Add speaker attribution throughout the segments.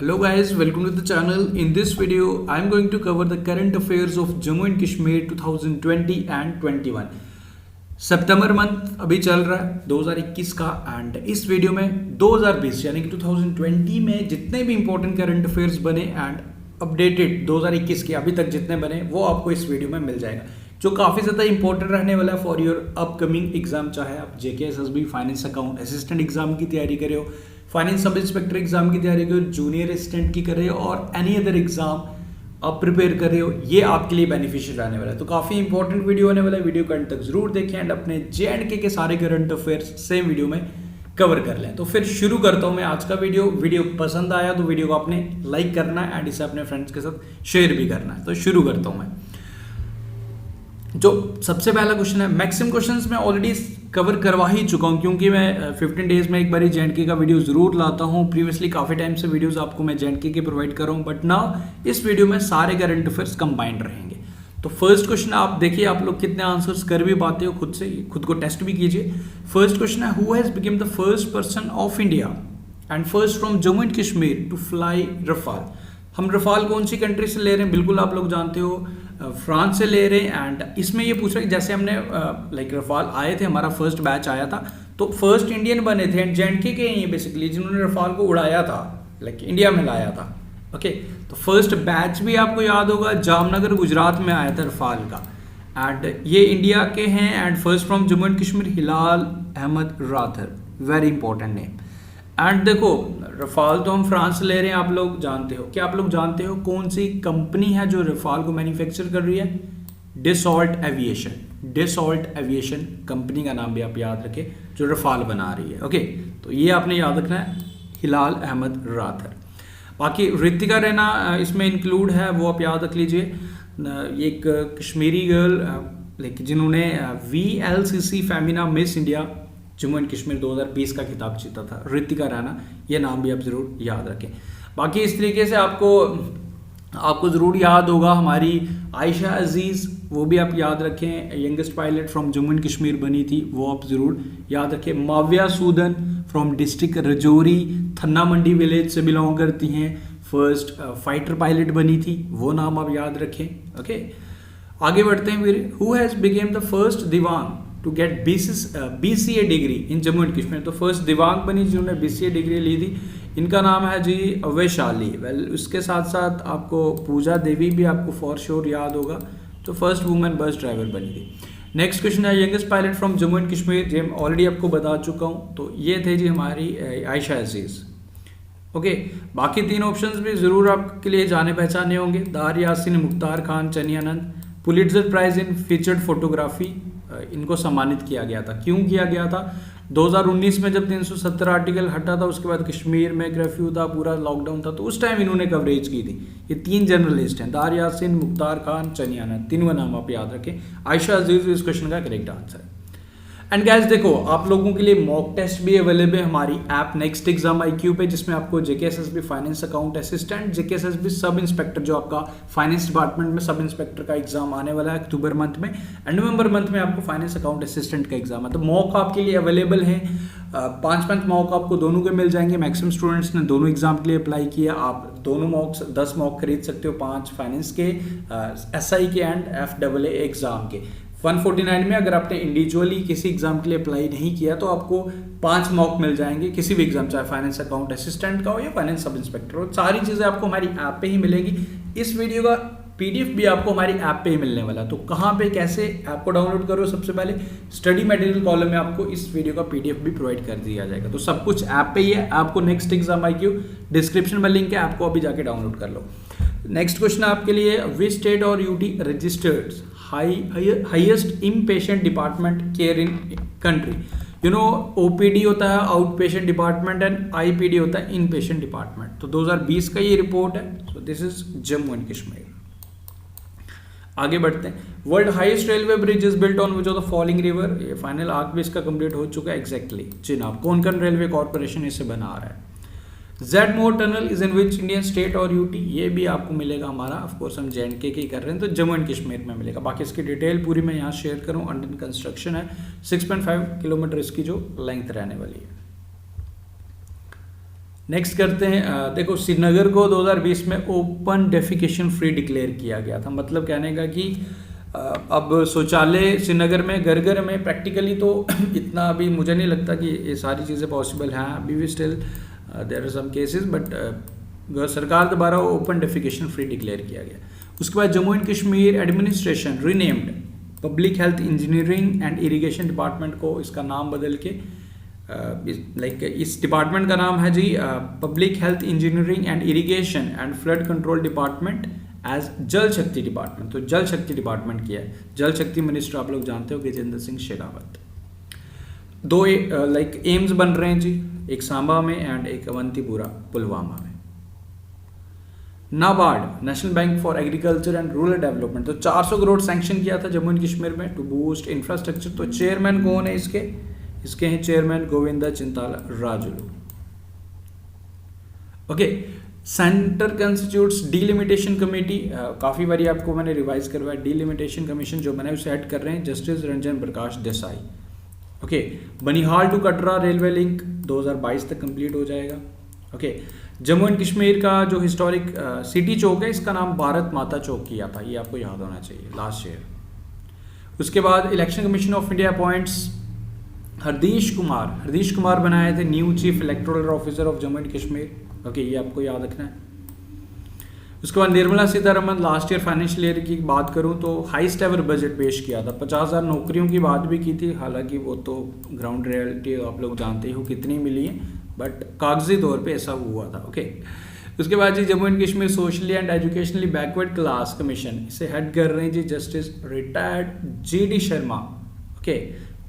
Speaker 1: Hello guys, welcome to the channel. In this video, I am going to cover the current affairs of Jammu and Kashmir 2020 and 21. September month अभी चल रहा है 2021 का and इस video में 2020 यानी कि 2020 में जितने भी इंपॉर्टेंट करंट अफेयर्स बने एंड अपडेटेड 2021 के अभी तक जितने बने वो आपको इस वीडियो में मिल जाएगा, जो काफ़ी ज़्यादा इंपॉर्टेंट रहने वाला है फॉर योर अपकमिंग एग्जाम। चाहे आप JKSSB finance account assistant exam की तैयारी कर रहे हो, फाइनेंस सब इंस्पेक्टर एग्जाम की तैयारी कर रहे हो, जूनियर असिस्टेंट की कर रहे हो और एनी अदर एग्जाम आप प्रिपेयर कर रहे हो, ये आपके लिए बेनिफिशियल रहने वाला है। तो काफ़ी इंपॉर्टेंट वीडियो होने वाला है, वीडियो को अंत तक जरूर देखें एंड अपने JNK के सारे करंट अफेयर्स सेम वीडियो में कवर कर लें। तो फिर शुरू करता हूं मैं आज का वीडियो पसंद आया तो वीडियो को आपने लाइक करना है एंड इसे अपने फ्रेंड्स के साथ शेयर भी करना है। तो शुरू करता हूं मैं। जो सबसे पहला क्वेश्चन है, मैक्सिमम क्वेश्चंस मैं ऑलरेडी कवर करवा ही चुका हूं क्योंकि मैं 15 डेज में एक बार JNK का वीडियो जरूर लाता हूं। प्रीवियसली काफ़ी टाइम से वीडियोस आपको मैं JNK के प्रोवाइड कर रहा हूं, बट नाउ इस वीडियो में सारे करंट अफेयर्स कंबाइंड रहेंगे। तो फर्स्ट क्वेश्चन आप देखिए, आप लोग कितने आंसर्स कर भी पाते हो खुद से, खुद को टेस्ट भी कीजिए। फर्स्ट क्वेश्चन है, who has become the first person of India and first from Jammu and Kashmir to fly Rafale. हम रफाल कौन सी कंट्री से ले रहे हैं, बिल्कुल आप लोग जानते हो फ्रांस से ले रहे हैं। एंड इसमें ये पूछ रहा है कि जैसे हमने रफाल आए थे, हमारा फर्स्ट बैच आया था, तो फर्स्ट इंडियन बने थे एंड JNK के ही बेसिकली जिन्होंने रफाल को उड़ाया था, इंडिया में लाया था। ओके, तो फर्स्ट बैच भी आपको याद होगा जामनगर गुजरात में आया था रफाल का, एंड ये इंडिया के हैं। And first from Jammu and Kashmir Hilal Ahmad Rather, very important name. And देखो रफाल तो हम फ्रांस से ले रहे हैं, आप लोग जानते हो। क्या आप लोग जानते हो कौन सी कंपनी है जो रफाल को मैन्युफैक्चर कर रही है? Dassault aviation. Dassault aviation company का नाम भी आप याद रखें जो रफाल बना रही है। ओके, तो ये आपने याद रखना है, हिलाल अहमद राथर। बाकी ऋतिका रैना इसमें इंक्लूड है, वो आप याद रख लीजिए। ये एक कश्मीरी गर्ल जिन्होंने VLCC Femina miss India Jammu and Kashmir 2020 का खिताब जीता था, ऋतिका रैना, ये नाम भी आप जरूर याद रखें। बाकी इस तरीके से आपको ज़रूर याद होगा हमारी आयशा अजीज़, वो भी आप याद रखें, youngest pilot from Jammu and Kashmir बनी थी, वो आप ज़रूर याद रखें। Mawya Sudan from district Rajouri, Thanna Mandi village से बिलोंग करती हैं, फर्स्ट फाइटर पायलट बनी थी, वो नाम आप याद रखें। ओके, आगे बढ़ते हैं फिर। Who has become the first divyang to get BCA degree in Jammu and Kashmir. तो फर्स्ट दिवांग बनी जिन्होंने BCA डिग्री ली थी, इनका नाम है जी वैशाली। उसके साथ साथ आपको पूजा देवी भी आपको फॉर श्योर याद होगा, तो फर्स्ट वुमेन बस ड्राइवर बनी थी। नेक्स्ट क्वेश्चन है, youngest pilot from Jammu and Kashmir, जो मैं ऑलरेडी आपको बता चुका हूँ, तो ये थे जी हमारी आयशा अजीज़। ओके, बाकी तीन ऑप्शंस भी ज़रूर आपके लिए जाने पहचाने होंगे। Dar Yasin, Mukhtar Khan, Chaniyanand. Pulitzer prize in featured photography, इनको सम्मानित किया गया था। क्यों किया गया था? 2019 में जब 370 आर्टिकल हटा था, उसके बाद कश्मीर में कर्फ्यू था, पूरा लॉकडाउन था, तो उस टाइम इन्होंने कवरेज की थी। ये तीन जर्नलिस्ट हैं, दार यासिन, मुख्तार खान, चनियानंद, तीनों नाम आप याद रखें। आयशा अजीज इस क्वेश्चन का करेक्ट आंसर है। एंड गाइस देखो, आप लोगों के लिए मॉक टेस्ट भी अवेलेबल है हमारी ऐप नेक्स्ट एग्जाम IQ पे, जिसमें आपको JKSSB finance account assistant, JKSSB sub inspector, जो आपका फाइनेंस डिपार्टमेंट में सब इंस्पेक्टर का एग्जाम आने वाला है अक्टूबर मंथ में, एंड नवंबर मंथ में आपको फाइनेंस अकाउंट असिस्टेंट का एग्जाम है। तो मॉक आपके लिए अवेलेबल है, 5 मॉक आपको दोनों के मिल जाएंगे। मैक्सिमम स्टूडेंट्स ने दोनों एग्जाम के लिए अप्लाई किया, आप दोनों मॉक्स 10 मॉक खरीद सकते हो, 5 फाइनेंस के, SI के एंड FAA एग्जाम के। 149 में अगर आपने इंडिविजुअली किसी एग्जाम के लिए अप्लाई नहीं किया तो आपको 5 मॉक मिल जाएंगे किसी भी एग्जाम, चाहे फाइनेंस अकाउंट असिस्टेंट का हो या फाइनेंस सब इंस्पेक्टर हो। सारी चीज़ें आपको हमारी ऐप पे ही मिलेगी। इस वीडियो का PDF भी आपको हमारी ऐप पे ही मिलने वाला। तो कहाँ पे कैसे ऐप को डाउनलोड करो? सबसे पहले स्टडी मटेरियल कॉलम में आपको इस वीडियो का PDF भी प्रोवाइड कर दिया जाएगा। तो सब कुछ ऐप पे ही है। आपको नेक्स्ट एग्जाम IQ डिस्क्रिप्शन में लिंक है, आपको अभी जाके डाउनलोड कर लो। नेक्स्ट क्वेश्चन आपके लिए, विच स्टेट और UT registered highest in patient department care in country? OPD होता है out patient department and IPD होता है इन पेशेंट डिपार्टमेंट। तो 2020 का ये रिपोर्ट है। So this is Jammu and Kashmir. आगे बढ़ते हैं। World highest railway bridge is built on which of the following river? ये फाइनल आर्क भी इसका कंप्लीट हो चुका है exactly. Chenab, Konkan railway corporation इसे बना रहा है। Zmorh tunnel is in which Indian state और UT? ये भी आपको मिलेगा हमारा, ऑफकोर्स हम JNK की कर रहे हैं तो जम्मू एंड कश्मीर में मिलेगा। बाकी इसकी डिटेल पूरी मैं यहाँ शेयर करूँ, अंडर कंस्ट्रक्शन है, 6.5 किलोमीटर इसकी जो लेंथ रहने वाली है। नेक्स्ट करते हैं, देखो श्रीनगर को 2020 में ओपन डेफिकेशन फ्री डिक्लेयर किया गया था। मतलब कहने का कि अब शौचालय श्रीनगर में घर घर में प्रैक्टिकली तो इतना अभी मुझे नहीं लगता कि ये सारी चीज़ें पॉसिबल हैं, अभी भी still there are some cases, but सरकार द्वारा ओपन डेफिकेशन फ्री डिक्लेयर किया गया। उसके बाद Jammu and Kashmir administration renamed public health engineering and irrigation department को इसका नाम बदल के इस डिपार्टमेंट का नाम है जी public health engineering and irrigation and flood control department as Jal Shakti department. तो जल शक्ति डिपार्टमेंट किया है। जल शक्ति मिनिस्टर आप लोग जानते हो गजेंद्र सिंह शेखावत। दो एम्स बन रहे हैं जी, एक सांबा में एंड एक अवंतीपुरा पुलवामा में। NABARD national bank for agriculture and rural development, तो 400 करोड़ सैंक्शन किया था जम्मू एंड कश्मीर में टू बूस्ट इंफ्रास्ट्रक्चर। तो चेयरमैन कौन है इसके हैं chairman Govinda Chintala Rajulu. Okay, centre constitutes delimitation committee, काफ़ी बारी आपको मैंने रिवाइज करवाया। डीलिमिटेशन कमीशन जो बना है उसे हेड कर रहे हैं justice Ranjan Prakash Desai. Okay, Banihal to Katra railway link 2022 तक कंप्लीट हो जाएगा। ओके, जम्मू एंड कश्मीर का जो हिस्टोरिक सिटी चौक है इसका नाम भारत माता चौक किया था, ये आपको याद होना चाहिए लास्ट ईयर। उसके बाद election commission of India appoints Hardish Kumar बनाए थे new chief electoral officer of Jammu and Kashmir. Okay, ये आपको याद रखना है। उसके बाद Nirmala Sitharaman last year financial year की बात करूं तो हाईएस्ट एवर बजट पेश किया था। 50,000 नौकरियों की बात भी की थी, हालांकि वो तो ग्राउंड रियलिटी आप लोग जानते ही हो कितनी मिली है, बट कागजी तौर पे ऐसा हुआ था। ओके, उसके बाद जी Jammu and Kashmir socially and educationally backward class commission, इसे हेड कर रहे हैं जी justice retired JD Sharma. Okay,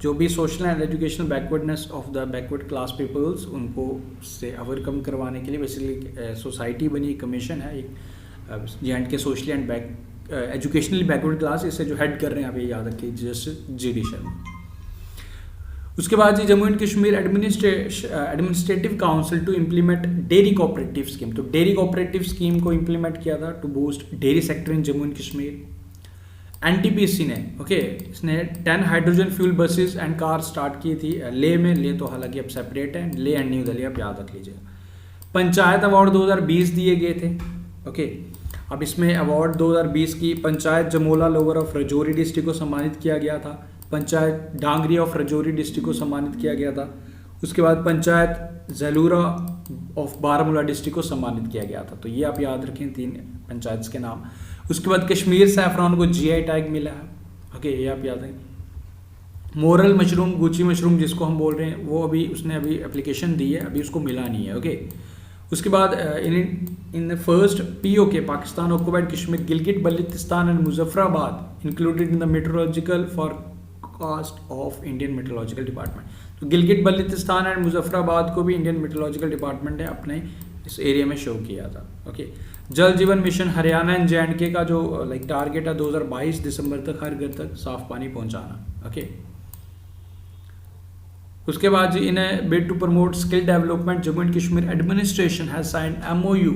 Speaker 1: जो भी social and educational backwardness of the backward class peoples उनको से ओवरकम करवाने के लिए बेसिकली सोसाइटी बनी कमीशन है एक JNK के socially and educationally backward class, इसे जो हेड कर रहे हैं आप ये याद रखिए जस्टिस JD शर्मा। उसके बाद जी Jammu and Kashmir administrative council to implement dairy cooperative scheme, तो डेयरी कोऑपरेटिव स्कीम को इम्प्लीमेंट किया था to boost dairy sector in Jammu and Kashmir. NTPC ने इसने 10 hydrogen fuel buses and car start की थी ले तो हालांकि अब सेपरेट है, ले एंड न्यू दिल्ली, आप याद रख लीजिएगा। पंचायत अवार्ड 2020 दिए गए थे। ओके, अब इसमें अवार्ड 2020 की panchayat Jamola lower of Rajouri district को सम्मानित किया गया था, पंचायत डांगरी ऑफ रजौरी डिस्ट्रिक्ट को सम्मानित किया गया था। उसके बाद पंचायत जलूरा ऑफ बारामूला डिस्ट्रिक्ट को सम्मानित किया गया था। तो ये आप याद रखें 3 पंचायत के नाम। उसके बाद कश्मीर सैफरॉन को GI टैग मिला है। ओके, ये आप याद रखें। मोरल मशरूम गुची मशरूम जिसको हम बोल रहे हैं वो उसने अभी एप्लीकेशन दी है, अभी उसको मिला नहीं है। ओके, उसके बाद in first POK Pakistan occupied Kashmir Gilgit Baltistan and Muzaffarabad included in the metrological forecast of Indian metrological department. तो गिलगिट बल्तिस्तान एंड मुजफ्फराबाद को भी इंडियन मेट्रोलॉजिकल डिपार्टमेंट ने अपने इस एरिया में शो किया था। ओके, जल जीवन मिशन हरियाणा एंड JNK का जो टारगेट है 2022 दिसंबर तक हर घर तक साफ पानी पहुंचाना। ओके, उसके बाद जी इन्हें bid to promote skill development Jammu and Kashmir administration has sign MOU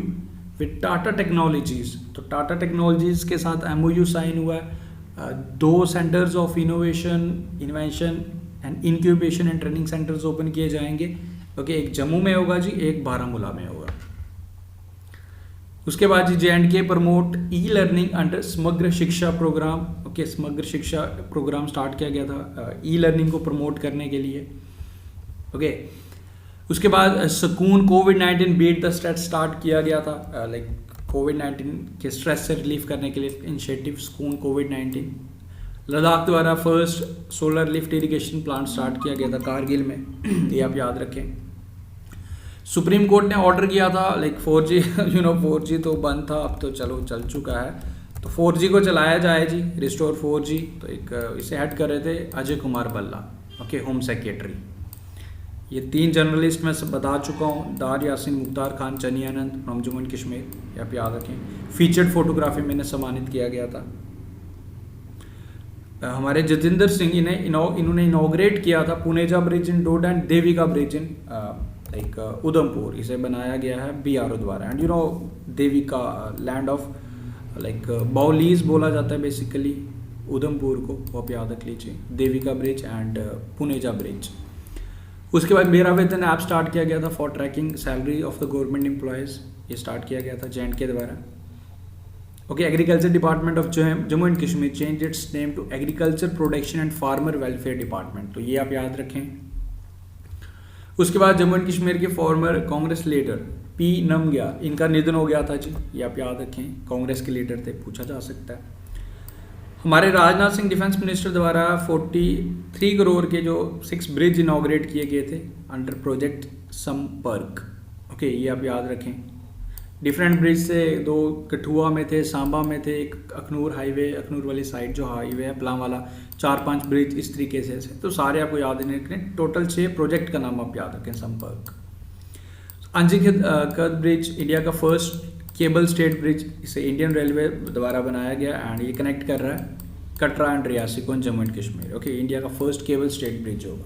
Speaker 1: with Tata Technologies. तो टाटा टेक्नोलॉजीज के साथ MOU साइन हुआ है। 2 centres of invention and incubation and training centres open किए जाएंगे। ओके, एक जम्मू में होगा जी, एक बारामूला में होगा। उसके बाद जी JNK प्रमोट E-लर्निंग अंडर समग्र शिक्षा प्रोग्राम। ओके, समग्र शिक्षा प्रोग्राम स्टार्ट किया गया था E-लर्निंग को प्रमोट करने के लिए। ओके, उसके बाद सुकून कोविड-19 बीट द स्ट्रेस स्टार्ट किया गया था कोविड-19 के स्ट्रेस से रिलीफ करने के लिए इनिशिएटिव सुकून कोविड-19। लद्दाख द्वारा first solar lift irrigation plant start किया गया था कारगिल में, ये आप याद रखें। सुप्रीम कोर्ट ने ऑर्डर किया था 4G 4G तो बंद था, अब तो चलो चल चुका है, तो 4G को चलाया जाए जी, रिस्टोर 4G। तो इसे हेड कर रहे थे Ajay Kumar Bhalla, okay, home secretary. ये 3 जर्नलिस्ट मैं सब बता चुका हूँ, दार यासिन, मुख्तार खान, चनी आनंद फ्रॉम जम्मू एंड कश्मीर, ये आप याद रखें। फीचर्ड फोटोग्राफी में सम्मानित किया गया था। हमारे जतिंदर सिंह इन्होंने इनॉग्रेट किया था Puneja bridge in Doda and Devika bridge in Udhampur, इसे बनाया गया है BRO द्वारा। And Devika land of baolis बोला जाता है बेसिकली उधमपुर को, वो आप याद रख लीजिए। Devika bridge and Puneja bridge. उसके बाद मेरा वेतन ऐप स्टार्ट किया गया था for tracking salary of the government employees, ये स्टार्ट किया गया था JNK के द्वारा। Okay, agriculture department of Jammu and Kashmir change its name to agriculture production and farmer welfare department, तो ये आप याद रखें। उसके बाद जम्मू एंड कश्मीर के farmer Congress leader P Namgya, इनका निधन हो गया था जी, ये आप याद रखें, कांग्रेस के लीडर थे, पूछा जा सकता है। हमारे राजनाथ सिंह डिफेंस मिनिस्टर द्वारा 43 करोड़ के जो 6 ब्रिज इनॉग्रेट किए गए थे अंडर प्रोजेक्ट संपर्क। ओके, ये आप याद रखें। डिफरेंट ब्रिज से 2 कठुआ में थे, सांबा में थे, एक अखनूर हाईवे, अखनूर वाली साइड जो हाईवे है प्लाम वाला, 4-5 ब्रिज इस तरीके से, तो सारे आपको याद नहीं रखें। टोटल 6 प्रोजेक्ट का नाम आप याद रखें, संपर्क। अंजीकद ब्रिज इंडिया का फर्स्ट केबल स्टेट ब्रिज, इसे इंडियन रेलवे द्वारा बनाया गया एंड ये कनेक्ट कर रहा है कटरा एंड रियासी को Jammu and Kashmir. Okay, India का फर्स्ट केबल स्टेट ब्रिज होगा।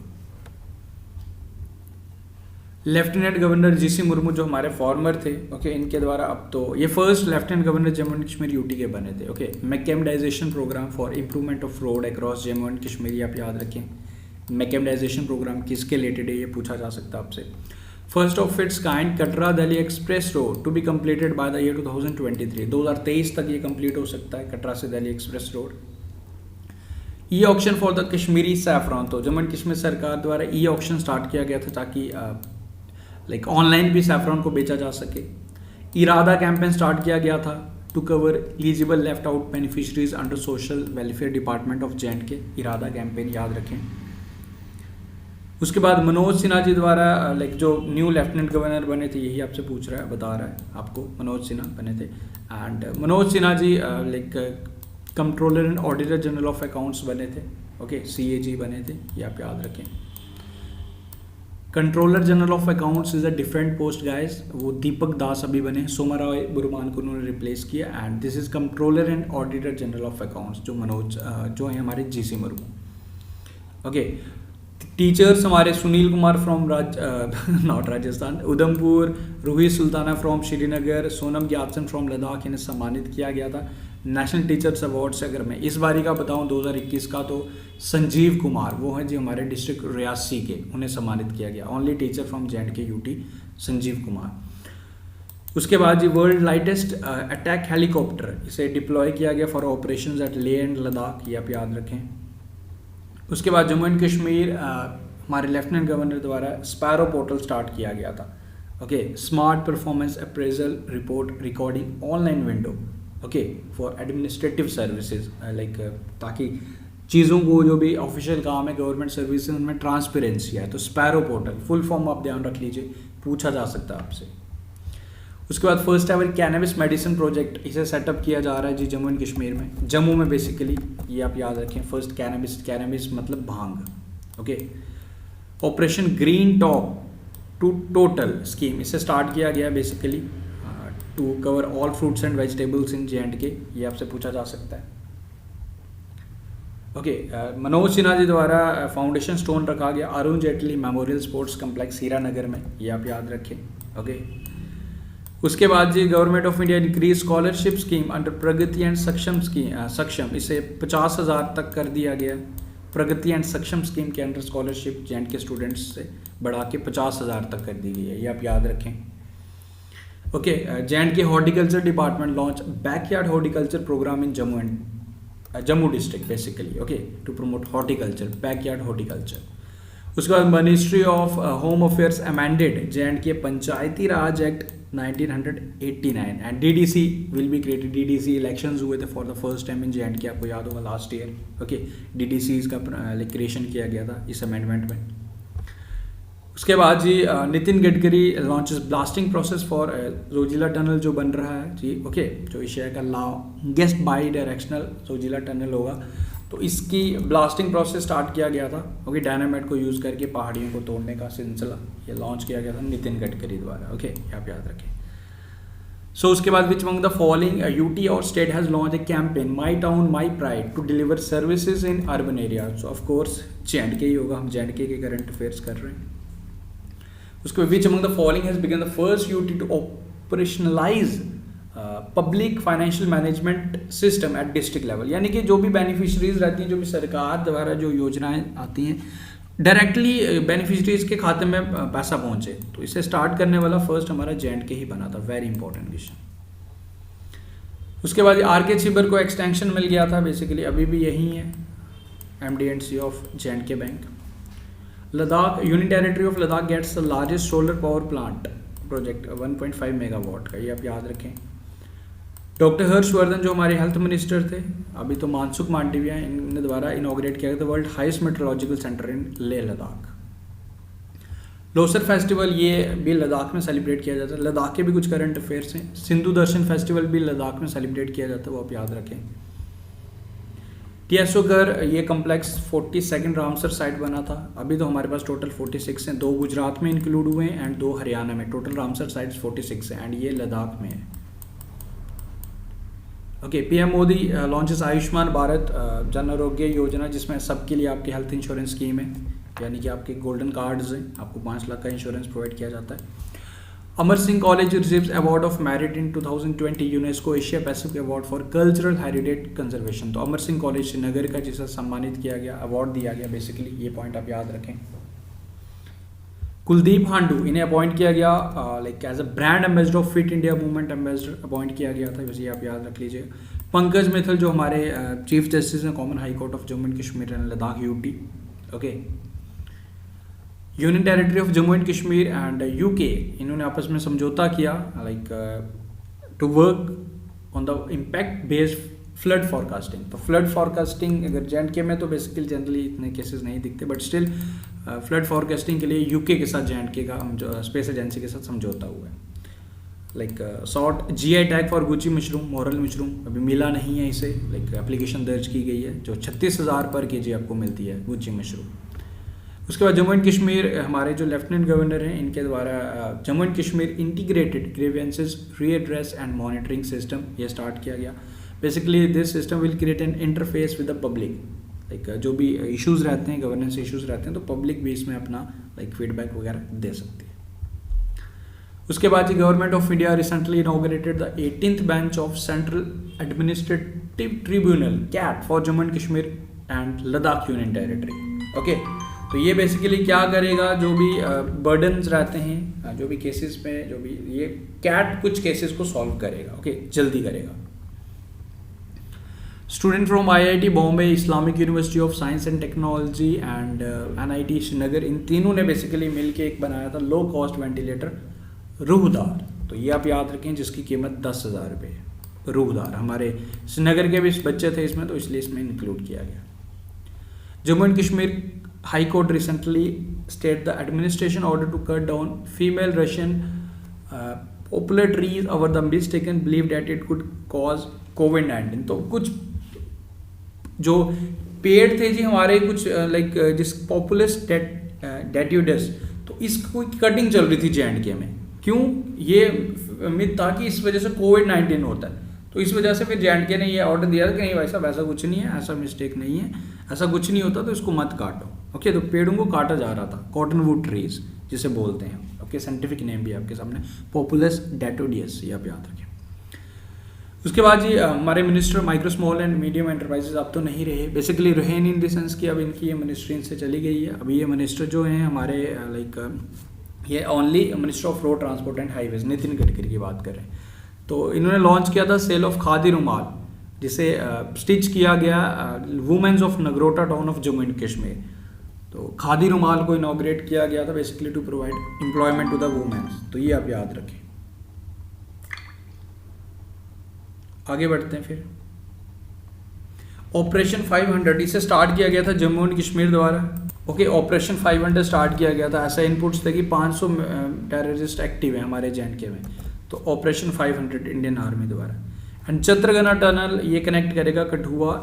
Speaker 1: लेफ्टिनेंट गवर्नर GC मुर्मू जो हमारे फॉर्मर थे, ओके, इनके द्वारा अब तो ये first lieutenant governor Jammu and Kashmir UT के बने थे। Okay, macadamization programme for improvement of road across Jammu and Kashmir, आप याद रखें। मैकेमडाइजेशन प्रोग्राम किसके रिलेटेड है, ये पूछा जा सकता है आपसे। First of its kind Katra Delhi express road to be completed by the year 2023, 2023 तक ये कंप्लीट हो सकता है, कटरा से Delhi express road. E auction for the Kashmiri saffron, तो जम्मू एंड कश्मीर सरकार द्वारा ई ऑक्शन स्टार्ट किया गया था ताकि लाइक ऑनलाइन भी सैफरॉन को बेचा जा सके। इरादा कैंपेन स्टार्ट किया गया था to cover eligible left out beneficiaries under social welfare department of JNK, Irada campaign याद रखें। उसके बाद मनोज सिन्हा जी द्वारा लाइक जो न्यू लेफ्टिनेंट गवर्नर बने थे, यही आपसे पूछ रहा है, बता रहा है आपको, मनोज सिन्हा बने थे। And Manoj Sinha ji like controller and auditor general of accounts बने थे। ओके, CAG बने थे, ये आप याद रखें। Controller general of accounts is a different post guys, वो दीपक दास अभी बने, सोमा राय बुरमान को उन्होंने रिप्लेस किया। And this is controller and auditor general of accounts जो मनोज जो है हमारे GC मुर्मू। ओके, टीचर्स हमारे Sunil Kumar from not Rajasthan, Udhampur, Ruhi Sultana from Srinagar, Sonam Gyatson from Ladakh, इन्हें सम्मानित किया गया था नेशनल टीचर्स अवार्ड से। अगर मैं इस बारी का बताऊं 2021 का, तो संजीव कुमार वो हैं जी हमारे डिस्ट्रिक्ट रियासी के, उन्हें सम्मानित किया गया, only teacher from JNK UT Sanjeev Kumar. उसके बाद जी वर्ल्ड लाइटेस्ट अटैक हेलीकॉप्टर, इसे डिप्लॉय किया गया for operations at Leh and Ladakh, ये आप याद रखें। उसके बाद जम्मू एंड कश्मीर हमारे लेफ्टिनेंट गवर्नर द्वारा स्पैरो पोर्टल स्टार्ट किया गया था। Okay, smart performance appraisal report recording online window, okay, for administrative services, like ताकि चीज़ों को जो भी ऑफिशियल काम है गवर्नमेंट सर्विस उनमें ट्रांसपेरेंसी है, तो स्पैरो पोर्टल फुल फॉर्म आप ध्यान रख लीजिए, पूछा जा सकता है आपसे। उसके बाद first ever cannabis medicine project, इसे सेटअप किया जा रहा है जी जम्मू एंड कश्मीर में, जम्मू में बेसिकली, ये आप याद रखें। फर्स्ट कैनबिस मतलब भांग। Okay, operation green top to total scheme, इसे स्टार्ट किया गया basically to cover all fruits and vegetables in JNK, ये आपसे पूछा जा सकता है। ओके, मनोज सिन्हा जी द्वारा फाउंडेशन स्टोन रखा गया Arun Jaitley memorial sports complex Hiranagar में, ये आप याद रखें। ओके, उसके बाद जी government of India increase scholarship scheme under Pragati and Saksham, इसे 50,000 तक कर दिया गया। प्रगति एंड सक्षम स्कीम के अंडर स्कॉलरशिप JNK स्टूडेंट्स से बढ़ा के 50,000 तक कर दी गई है, ये आप याद रखें। Okay, JNK horticulture department launch backyard horticulture program in Jammu district basically, okay, to promote horticulture, backyard horticulture. उसके बाद ministry of home affairs amended JNK panchayati raj act 1989 and DDC will be created. DDC elections हुए थे for the first time in JNK, आपको याद होगा last year. Okay, DDC का creation किया गया था इस अमेंडमेंट में। उसके बाद जी Nitin Gadkari launches blasting process for Zoji La tunnel जो बन रहा है जी। ओके, जो एशिया का longest by directional Zoji La tunnel होगा, तो इसकी ब्लास्टिंग प्रोसेस स्टार्ट किया गया था। ओके, डायनामाइट को यूज़ करके पहाड़ियों को तोड़ने का सिलसिला ये लॉन्च किया गया था नितिन गडकरी द्वारा। ओके, आप याद रखें। सो उसके बाद which among the following UT और state has launch a campaign my town my pride to deliver services in urban area. So of course JNK ही होगा, हम JNK के करंट अफेयर्स कर रहे हैं। उसके which among the following has begun the first UT to operationalize public financial management system at district level, यानी कि जो भी बेनिफिशरीज रहती हैं, जो भी सरकार द्वारा जो योजनाएं आती हैं डायरेक्टली बेनिफिशरीज के खाते में पैसा पहुंचे। तो इसे स्टार्ट करने वाला फर्स्ट हमारा J&K ही बना था, वेरी इंपॉर्टेंट क्वेश्चन। उसके बाद RK छिबर को एक्सटेंशन मिल गया था, बेसिकली अभी भी यही है MD&C of J&K bank. Ladakh, union territory of Ladakh gets the largest solar power plant project 1.5 megawatt का, ये आप याद रखें। डॉक्टर हर्षवर्धन जो हमारे हेल्थ मिनिस्टर थे, अभी तो मानसुख मांडविया, इन द्वारा इनॉग्रेट किया गया था वर्ल्ड हाईएस्ट मेट्रोलॉजिकल सेंटर इन लेह लद्दाख। लोसर फेस्टिवल ये भी लद्दाख में सेलिब्रेट किया जाता है। लद्दाख के भी कुछ करंट अफेयर्स हैं। सिंधु दर्शन फेस्टिवल भी लद्दाख में सेलिब्रेट किया जाता है, वो आप याद रखें। TSO घर, ये कम्प्लेक्स 42nd रामसर साइट बना था। अभी तो हमारे पास टोटल 46 हैं, 2 गुजरात में इंक्लूड हुए हैं एंड 2 हरियाणा में। टोटल रामसर साइट्स 46 हैं एंड ये लद्दाख में है। Okay, PM Modi launches Ayushman Bharat Jan Arogya Yojana, जिसमें सबके लिए आपकी हेल्थ इंश्योरेंस स्कीम है, यानी कि आपके गोल्डन कार्ड्स हैं, आपको 5 लाख का इंश्योरेंस प्रोवाइड किया जाता है। Amar Singh college receives award of merit in 2020 UNESCO Asia Pacific award for cultural heritage conservation. तो अमर सिंह कॉलेज श्रीनगर का, जिसे सम्मानित किया गया, अवार्ड दिया गया, बेसिकली ये पॉइंट आप याद रखें। कुलदीप हांडू, इन्हें अपॉइंट किया गया like as a brand ambassador of fit India movement ambassador appoint किया गया था, वैसे आप याद रख लीजिए। पंकज मित्तल जो हमारे चीफ जस्टिस हैं common high court of Jammu and Kashmir and Ladakh UT। Okay, union territory of Jammu and Kashmir and UK, इन्होंने आपस में समझौता किया like to work on the impact based flood forecasting. तो फ्लड फॉरकास्टिंग अगर J&K में तो बेसिकली जनरली इतने केसेस नहीं दिखते, बट स्टिल फ्लड फॉरकास्टिंग के लिए UK के साथ J&K का स्पेस एजेंसी के साथ समझौता हुआ है। Like sort GI tag for Gucci mushroom, moral mushroom, अभी मिला नहीं है इसे, लाइक एप्लीकेशन दर्ज की गई है, जो 36,000 पर kg आपको मिलती है गुची मशरूम। उसके बाद जम्मू एंड कश्मीर, हमारे जो लेफ्टिनेंट गवर्नर हैं, इनके द्वारा Jammu and Kashmir integrated grievances redress and monitoring system ये स्टार्ट किया गया। Basically this system will create an interface with the public, like जो भी इश्यूज़ रहते हैं, गवर्नेंस इश्यूज़ रहते हैं, तो पब्लिक भी इसमें अपना लाइक फीडबैक वगैरह दे सकती है। उसके बाद जी government of India recently inaugurated the 18th bench of central administrative tribunal CAT for Jammu and Kashmir and Ladakh union territory. Okay, तो ये बेसिकली क्या करेगा, जो भी बर्डन्स रहते हैं, जो भी केसेस में, जो भी ये CAT कुछ केसेस को सॉल्व करेगा। ओके, जल्दी करेगा। Student from IIT Bombay, Islamic university of science and technology and NIT Srinagar, इन तीनों ने बेसिकली मिलके एक बनाया था लो कॉस्ट वेंटिलेटर रूहदार। तो ये आप याद रखें, जिसकी कीमत 10,000 रुपये है। रूहदार हमारे श्रीनगर के भी बच्चे थे इसमें, तो इसलिए इसमें इंक्लूड किया गया। Jammu and Kashmir high court recently state the administration order to cut down female Russian poplar trees over the mistaken believe that it could cause COVID-19। तो कुछ जो पेड़ थे जी हमारे, कुछ लाइक जिस पॉपुलस डेट्यूडस, तो इसको कटिंग चल रही थी J&K में। क्यों? ये मिथ था कि इस वजह से COVID-19 होता है, तो इस वजह से फिर J&K ने ये ऑर्डर दिया कि नहीं भाई साहब, ऐसा कुछ नहीं है, ऐसा मिस्टेक नहीं है, ऐसा कुछ नहीं होता, तो इसको मत काटो। ओके, तो पेड़ों को काटा जा रहा था, कॉटनवुड ट्रीज जिसे बोलते हैं। ओके, साइंटिफिक नेम भी आपके सामने, पॉपुलस डेट्यूडियस, ये आप याद रखें। उसके बाद जी हमारे minister micro small and medium enterprises अब तो नहीं रहे, बेसिकली रहे इन द सेंस कि अब इनकी ये मिनिस्ट्री इनसे चली गई है। अभी ये मिनिस्टर जो हैं हमारे लाइक ये only minister of road transport and highways, Nitin Gadkari की बात करें, तो इन्होंने लॉन्च किया था सेल ऑफ खादी रुमाल, जिसे स्टिच किया गया womens of Nagrota town of Jammu and Kashmir. तो खादी रुमाल को इनॉग्रेट किया गया था basically to provide employment to the womens. तो ये आप याद रखें। आगे बढ़ते हैं फिर। ऑपरेशन 500 इसे स्टार्ट किया गया था जम्मू एंड कश्मीर द्वारा। ओके, ऑपरेशन 500 स्टार्ट किया गया था। ऐसा इनपुट्स थे कि 500 टेररिस्ट एक्टिव हैं हमारे J&K में, तो ऑपरेशन 500 इंडियन आर्मी द्वारा। एंड चत्रगना टनल ये कनेक्ट करेगा कठुआ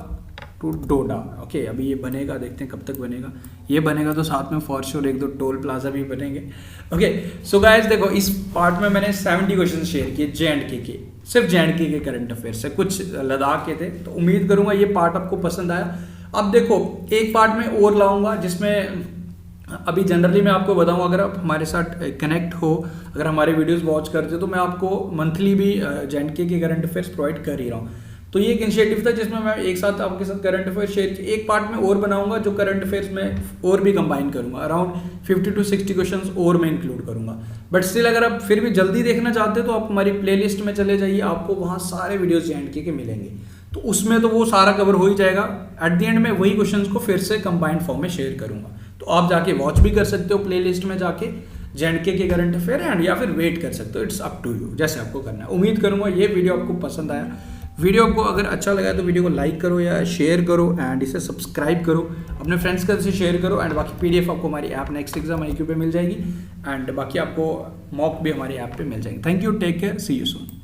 Speaker 1: टू डोडा। ओके, अभी ये बनेगा, देखते हैं कब तक बनेगा। ये बनेगा तो साथ में फॉर श्योर 1-2 टोल प्लाजा भी बनेंगे। ओके, सो गाइस देखो, इस पार्ट में मैंने 70 क्वेश्चन शेयर किए J&K के, सिर्फ J&K के करंट अफेयर्स से, कुछ लद्दाख के थे। तो उम्मीद करूंगा ये पार्ट आपको पसंद आया। अब देखो, एक पार्ट में और लाऊंगा जिसमें अभी जनरली मैं आपको बताऊं, अगर आप हमारे साथ कनेक्ट हो, अगर हमारे वीडियोस वॉच करते हो, तो मैं आपको मंथली भी J&K के करंट अफेयर्स प्रोवाइड कर ही रहा हूँ। तो ये एक इनिशिएटिव था जिसमें मैं एक साथ आपके साथ करंट अफेयर शेयर किए। एक पार्ट में और बनाऊंगा जो करंट अफेयर्स में और भी कंबाइन करूंगा, अराउंड 50 to 60 क्वेश्चंस और मैं इंक्लूड करूंगा। बट स्टिल अगर आप फिर भी जल्दी देखना चाहते हो तो आप हमारी प्लेलिस्ट में चले जाइए, आपको वहाँ सारे वीडियोज JNK के मिलेंगे, तो उसमें तो वो सारा कवर हो ही जाएगा। एट द एंड में वही क्वेश्चंस को फिर से कंबाइंड फॉर्म में शेयर करूंगा, तो आप जाके वॉच भी कर सकते हो प्लेलिस्ट में जाके JNK के करंट अफेयर एंड, या फिर वेट कर सकते हो, इट्स अप टू यू, जैसे आपको करना है। उम्मीद करूंगा ये वीडियो आपको पसंद आया। वीडियो को अगर अच्छा लगा तो वीडियो को लाइक करो या शेयर करो एंड इसे सब्सक्राइब करो, अपने फ्रेंड्स के साथ शेयर करो। एंड बाकी PDF आपको हमारी ऐप नेक्स्ट एग्जाम IQ पे मिल जाएगी, एंड बाकी आपको मॉक भी हमारी ऐप पे मिल जाएगी। Thank you, take care, see you soon.